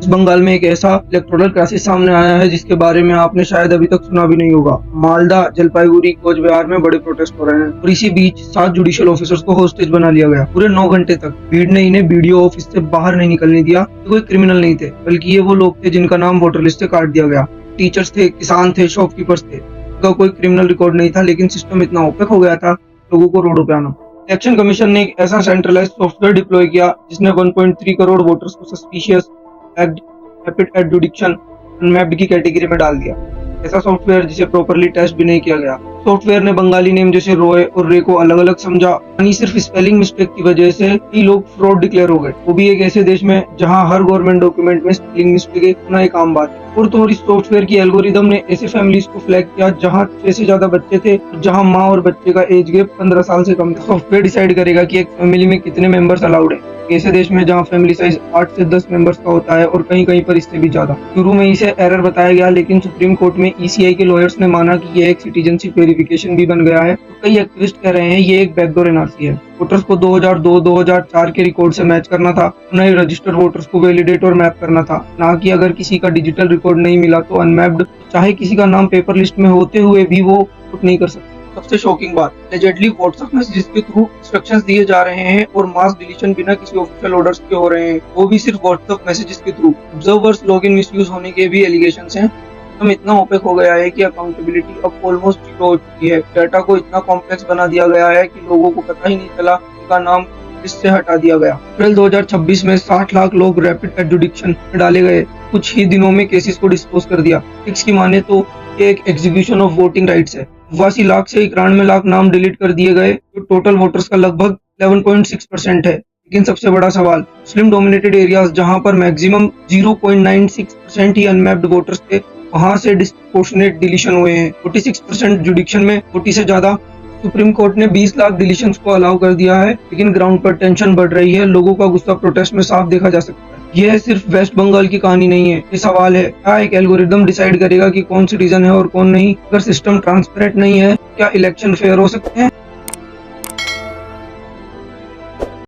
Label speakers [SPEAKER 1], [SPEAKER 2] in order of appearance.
[SPEAKER 1] इस बंगाल में एक ऐसा इलेक्टोरल क्राइसिस सामने आया है जिसके बारे में आपने शायद अभी तक सुना भी नहीं होगा। मालदा, जलपाईगुड़ी, कोचबिहार में बड़े प्रोटेस्ट हो रहे हैं और इसी बीच 7 जुडिशियल ऑफिसर्स को होस्टेज बना लिया गया। पूरे 9 घंटे तक भीड़ ने इन्हें बीडीओ ऑफिस से बाहर नहीं निकलने दिया। कोई क्रिमिनल नहीं थे, बल्कि ये वो लोग थे जिनका नाम वोटर लिस्ट से काट दिया गया। टीचर्स थे, किसान थे, शॉपकीपर्स थे। उनका कोई क्रिमिनल रिकॉर्ड नहीं था, लेकिन सिस्टम इतना ओपेक हो गया था लोगों को रोडों पे आना। इलेक्शन कमीशन ने एक ऐसा सेंट्रलाइज्ड सॉफ्टवेयर डिप्लॉय किया जिसने 1.3 करोड़ वोटर्स को सस्पिशियस, रैपिड एडजुडिक्शन, अनमैप्ड की कैटेगरी में डाल दिया। ऐसा सॉफ्टवेयर जिसे प्रॉपर्ली टेस्ट भी नहीं किया गया। सॉफ्टवेयर ने बंगाली नेम जैसे रॉय और रे को अलग अलग समझा, यानी सिर्फ स्पेलिंग मिस्टेक की वजह से ही लोग फ्रॉड डिक्लेयर हो गए, वो भी एक ऐसे देश में जहां हर गवर्नमेंट डॉक्यूमेंट में स्पेलिंग मिस्टेक होना एक आम बात है। और तो और इस सॉफ्टवेयर की एल्गोरिदम ने ऐसे फैमिलीज को फ्लैग किया जहां 6 से ज्यादा बच्चे थे, जहां माँ और बच्चे का एज गैप 15 साल से कम था। सॉफ्टवेयर डिसाइड करेगा कि एक फैमिली में कितने मेंबर्स अलाउड है। ऐसे देश में जहां फैमिली साइज 8 से 10 मेंबर्स का होता है और कहीं कहीं पर इससे भी ज्यादा। शुरू में इसे एरर बताया गया, लेकिन सुप्रीम कोर्ट में ईसीआई के लॉयर्स ने माना कि ये एक सिटीजनशिप वेरिफिकेशन भी बन गया है। तो कई एक्टिविस्ट कह रहे हैं ये एक बैकडोर एनआरसी है। वोटर्स को 2002-2004 के रिकॉर्ड से मैच करना था, उन्हें रजिस्टर्ड वोटर्स को वैलिडेट और मैप करना था, ना कि अगर किसी का डिजिटल रिकॉर्ड नहीं मिला तो अनमैप्ड, चाहे किसी का नाम पेपर लिस्ट में होते हुए भी वो वोट नहीं कर सकता। सबसे शॉकिंग बात, एलिजेडली व्हाट्सएप मैसेजेस के थ्रू इंस्ट्रक्शंस दिए जा रहे हैं और मास डिलीशन बिना किसी ऑफिशियल ऑर्डर्स के हो रहे हैं, वो भी सिर्फ व्हाट्सएप मैसेजेस के थ्रू। ऑब्जर्वर्स लॉगिन मिसयूज होने के भी एलिगेशंस हैं। सिस्टम इतना ओपेक हो गया है कि अकाउंटेबिलिटी अब ऑलमोस्ट जीरो हो चुकी है। डाटा को इतना कॉम्प्लेक्स बना दिया गया है कि लोगों को पता ही नहीं चला उनका नाम लिस्ट से हटा दिया गया। अप्रैल 2026 में 60 लाख लोग रैपिड एडजुडिक्शन में डाले गए। कुछ ही दिनों में केसेस को डिस्पोज कर दिया। की माने तो ये एक एग्जीक्यूशन ऑफ वोटिंग राइट्स है। 82 लाख से 91 लाख नाम डिलीट कर दिए गए, जो टोटल वोटर्स का लगभग 11.6% है। लेकिन सबसे बड़ा सवाल, मुस्लिम डोमिनेटेड एरियाज जहां पर मैक्सिमम 0.96% ही अनमैप्ड वोटर्स थे, वहां से डिस्प्रोपोर्शनेट डिलीशन हुए हैं। 46% जुडिक्शन में 40 से ज्यादा। सुप्रीम कोर्ट ने 20 लाख डिलीशंस को अलाउ कर दिया है, लेकिन ग्राउंड पर टेंशन बढ़ रही है। लोगों का गुस्सा प्रोटेस्ट में साफ देखा जा सकता है। यह सिर्फ वेस्ट बंगाल की कहानी नहीं है। ये सवाल है, क्या एक एल्गोरिदम डिसाइड करेगा कि कौन सिटीजन है और कौन नहीं? अगर सिस्टम ट्रांसपेरेंट नहीं है, क्या इलेक्शन फेयर हो सकते हैं?